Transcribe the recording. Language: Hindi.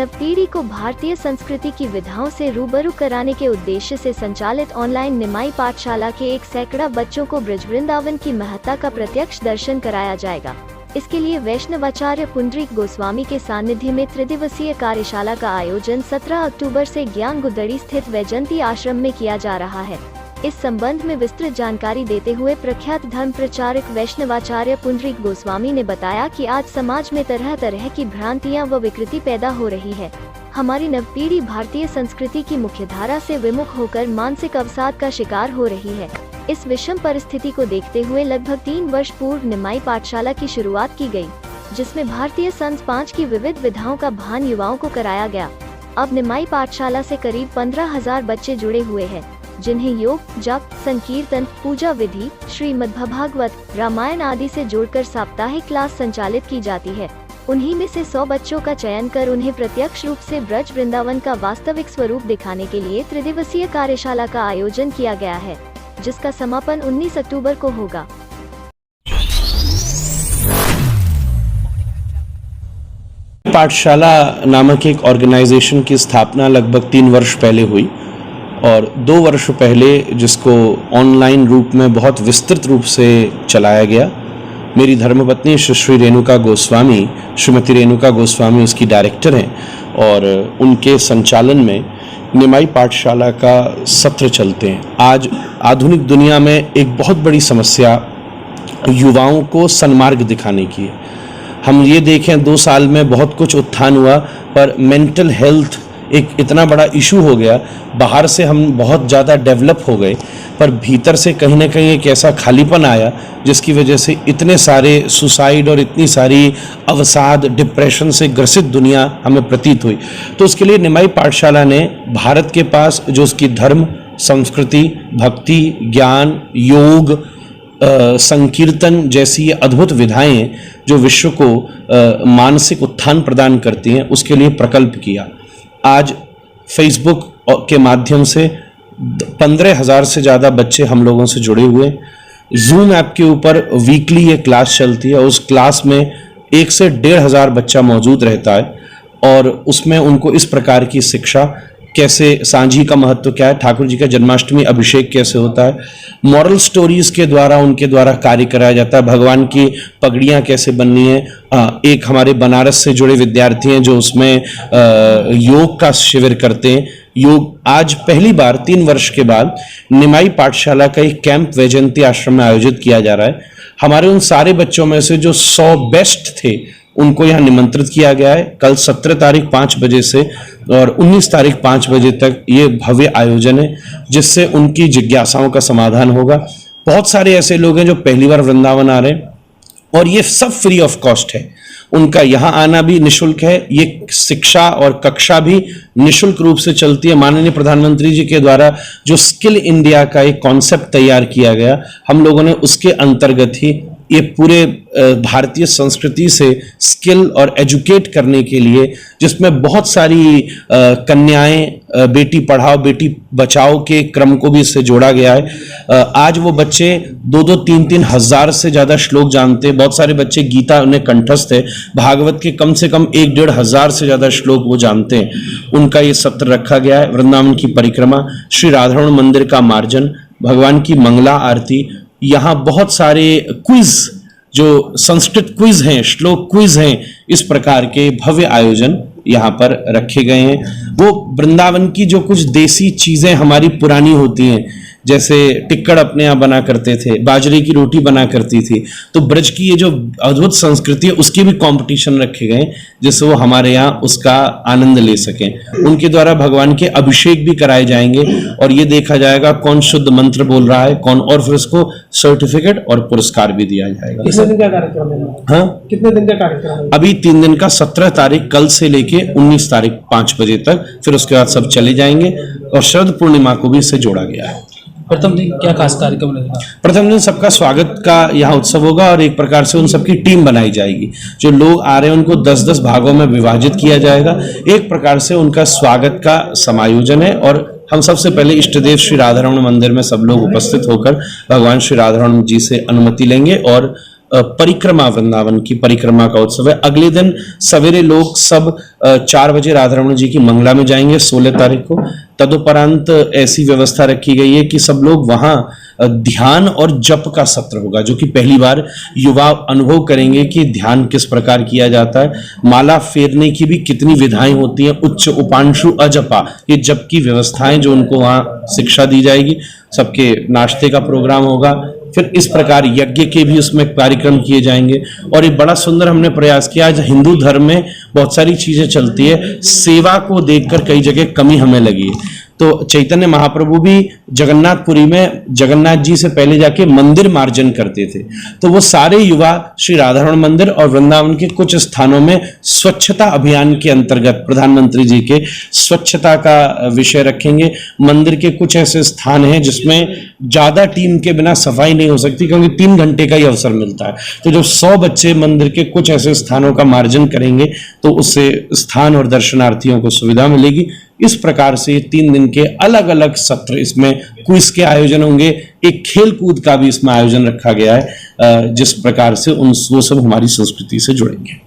नवपीढ़ी को भारतीय संस्कृति की विधाओं से रूबरू कराने के उद्देश्य से संचालित ऑनलाइन निमाई पाठशाला के 100 बच्चों को ब्रज वृंदावन की महत्ता का प्रत्यक्ष दर्शन कराया जाएगा। इसके लिए वैष्णवाचार्य पुंडरीक गोस्वामी के सानिध्य में त्रिदिवसीय कार्यशाला का आयोजन 17 अक्टूबर से ज्ञानगुदड़ी स्थित वैजंती आश्रम में किया जा रहा है। इस संबंध में विस्तृत जानकारी देते हुए प्रख्यात धर्म प्रचारक वैष्णवाचार्य पुंडरीक गोस्वामी ने बताया कि आज समाज में तरह तरह की भ्रांतियां व विकृति पैदा हो रही है। हमारी नवपीढ़ी भारतीय संस्कृति की मुख्यधारा से विमुख होकर मानसिक अवसाद का शिकार हो रही है। इस विषम परिस्थिति को देखते हुए लगभग 3 वर्ष पूर्व निमाई पाठशाला की शुरुआत की गई, जिसमें भारतीय संस 5 की विविध विधाओं का भान युवाओं को कराया गया। अब निमाई पाठशाला से करीब 15,000 बच्चे जुड़े हुए हैं, जिन्हें योग, जप, संकीर्तन, पूजा विधि, श्रीमद्भागवत, रामायण आदि से जोड़कर साप्ताहिक क्लास संचालित की जाती है। उन्हीं में से 100 बच्चों का चयन कर उन्हें प्रत्यक्ष रूप से ब्रज वृंदावन का वास्तविक स्वरूप दिखाने के लिए त्रिदिवसीय कार्यशाला का आयोजन किया गया है, जिसका समापन 19 अक्टूबर को होगा। पाठशाला नामक एक ऑर्गेनाइजेशन की स्थापना लगभग 3 वर्ष पहले हुई और 2 वर्ष पहले जिसको ऑनलाइन रूप में बहुत विस्तृत रूप से चलाया गया। मेरी धर्मपत्नी श्री रेणुका गोस्वामी, श्रीमती रेणुका गोस्वामी उसकी डायरेक्टर हैं और उनके संचालन में निमाई पाठशाला का सत्र चलते हैं। आज आधुनिक दुनिया में एक बहुत बड़ी समस्या युवाओं को सन्मार्ग दिखाने की है। हम ये देखें 2 साल में बहुत कुछ उत्थान हुआ, पर मेंटल हेल्थ एक इतना बड़ा इशू हो गया। बाहर से हम बहुत ज़्यादा डेवलप हो गए, पर भीतर से कहीं ना कहीं एक ऐसा खालीपन आया जिसकी वजह से इतने सारे सुसाइड और इतनी सारी अवसाद, डिप्रेशन से ग्रसित दुनिया हमें प्रतीत हुई। तो उसके लिए निमाई पाठशाला ने भारत के पास जो उसकी धर्म, संस्कृति, भक्ति, ज्ञान, योग, संकीर्तन जैसी ये अद्भुत विधाएं जो विश्व को मानसिक उत्थान प्रदान करती हैं, उसके लिए प्रकल्प किया। आज फेसबुक के माध्यम से 15,000 से ज़्यादा बच्चे हम लोगों से जुड़े हुए। जूम ऐप के ऊपर वीकली ये क्लास चलती है। उस क्लास में 1 से 1,500 बच्चा मौजूद रहता है और उसमें उनको इस प्रकार की शिक्षा, कैसे सांझी का महत्व क्या है, ठाकुर जी का जन्माष्टमी अभिषेक कैसे होता है, मॉरल स्टोरीज के द्वारा उनके द्वारा कार्य कराया जाता है, भगवान की पगड़ियाँ कैसे बननी है। एक हमारे बनारस से जुड़े विद्यार्थी हैं जो उसमें योग का शिविर करते हैं। योग आज पहली बार 3 वर्ष के बाद निमाई पाठशाला का एक कैंप वैजयंती आश्रम में आयोजित किया जा रहा है। हमारे उन सारे बच्चों में से जो 100 बेस्ट थे उनको यहाँ निमंत्रित किया गया है। कल 17 तारीख 5 बजे से और 19 तारीख 5 बजे तक ये भव्य आयोजन है, जिससे उनकी जिज्ञासाओं का समाधान होगा। बहुत सारे ऐसे लोग हैं जो पहली बार वृंदावन आ रहे हैं और ये सब फ्री ऑफ कॉस्ट है। उनका यहाँ आना भी निशुल्क है। ये शिक्षा और कक्षा भी निशुल्क रूप से चलती है। माननीय प्रधानमंत्री जी के द्वारा जो स्किल इंडिया का एक कॉन्सेप्ट तैयार किया गया, हम लोगों ने उसके अंतर्गत ही ये पूरे भारतीय संस्कृति से स्किल और एजुकेट करने के लिए, जिसमें बहुत सारी कन्याएं बेटी पढ़ाओ बेटी बचाओ के क्रम को भी इससे जोड़ा गया है। आज वो बच्चे 2-2, 3-3 हज़ार से ज़्यादा श्लोक जानते हैं। बहुत सारे बच्चे गीता उन्हें कंठस्थ है। भागवत के कम से कम 1-1.5 हज़ार से ज़्यादा श्लोक वो जानते हैं। उनका ये सत्र रखा गया है। वृंदावन की परिक्रमा, श्री राधारमण मंदिर का मार्जन, भगवान की मंगला आरती, यहाँ बहुत सारे क्विज जो संस्कृत क्विज हैं, श्लोक क्विज हैं, इस प्रकार के भव्य आयोजन यहाँ पर रखे गए हैं। वो वृंदावन की जो कुछ देसी चीजें हमारी पुरानी होती हैं, जैसे टिक्कड़ अपने यहाँ बना करते थे, बाजरे की रोटी बना करती थी, तो ब्रज की ये जो अद्भुत संस्कृति है उसके भी कंपटीशन रखे गए जिससे वो हमारे यहाँ उसका आनंद ले सकें। उनके द्वारा भगवान के अभिषेक भी कराए जाएंगे और ये देखा जाएगा कौन शुद्ध मंत्र बोल रहा है कौन, और फिर उसको सर्टिफिकेट और पुरस्कार भी दिया जाएगा। कितने दिन का कार्यक्रम है? हाँ, कितने दिन का कार्यक्रम है? अभी 3 दिन का, 17 तारीख कल से लेके 19 तारीख 5 बजे तक, फिर उसके बाद सब चले जाएंगे और शरद पूर्णिमा को भी इससे जोड़ा गया है। प्रथम दिन क्या खास कार्यक्रम रहेगा? प्रथम दिन सबका स्वागत का यहाँ उत्सव होगा और एक प्रकार से उन सबकी टीम बनाई जाएगी। जो लोग आ रहे हैं उनको 10-10 भागों में विभाजित किया जाएगा। एक प्रकार से उनका स्वागत का समायोजन है और हम सबसे पहले इष्टदेव श्री राधारमण मंदिर में सब लोग उपस्थित होकर भगवान श्री राधारमण जी से अनुमति लेंगे और परिक्रमा, वृंदावन की परिक्रमा का उत्सव है। अगले दिन सवेरे लोग सब 4 बजे राधा रमण जी की मंगला में जाएंगे 16 तारीख को। तदुपरांत ऐसी व्यवस्था रखी गई है कि सब लोग वहां ध्यान और जप का सत्र होगा, जो कि पहली बार युवा अनुभव करेंगे कि ध्यान किस प्रकार किया जाता है। माला फेरने की भी कितनी विधाएं होती हैं, उच्च उपांशु अजपा, ये जप की व्यवस्थाएं जो उनको वहां शिक्षा दी जाएगी। सबके नाश्ते का प्रोग्राम होगा। फिर इस प्रकार यज्ञ के भी उसमें कार्यक्रम किए जाएंगे। और एक बड़ा सुंदर हमने प्रयास किया, आज हिंदू धर्म में बहुत सारी चीजें चलती है, सेवा को देखकर कई जगह कमी हमें लगी है। तो चैतन्य महाप्रभु भी जगन्नाथपुरी में जगन्नाथ जी से पहले जाके मंदिर मार्जन करते थे। तो वो सारे युवा श्री राधारमण मंदिर और वृंदावन के कुछ स्थानों में स्वच्छता अभियान के अंतर्गत प्रधानमंत्री जी के स्वच्छता का विषय रखेंगे। मंदिर के कुछ ऐसे स्थान हैं जिसमें ज्यादा टीम के बिना सफाई नहीं हो सकती, क्योंकि 3 घंटे का ही अवसर मिलता है। तो जब 100 बच्चे मंदिर के कुछ ऐसे स्थानों का मार्जन करेंगे तो उससे स्थान और दर्शनार्थियों को सुविधा मिलेगी। इस प्रकार से 3 दिन के अलग अलग सत्र, इसमें क्विज के आयोजन होंगे, एक खेल कूद का भी इसमें आयोजन रखा गया है, जिस प्रकार से वो सब हमारी संस्कृति से जुड़ेंगे।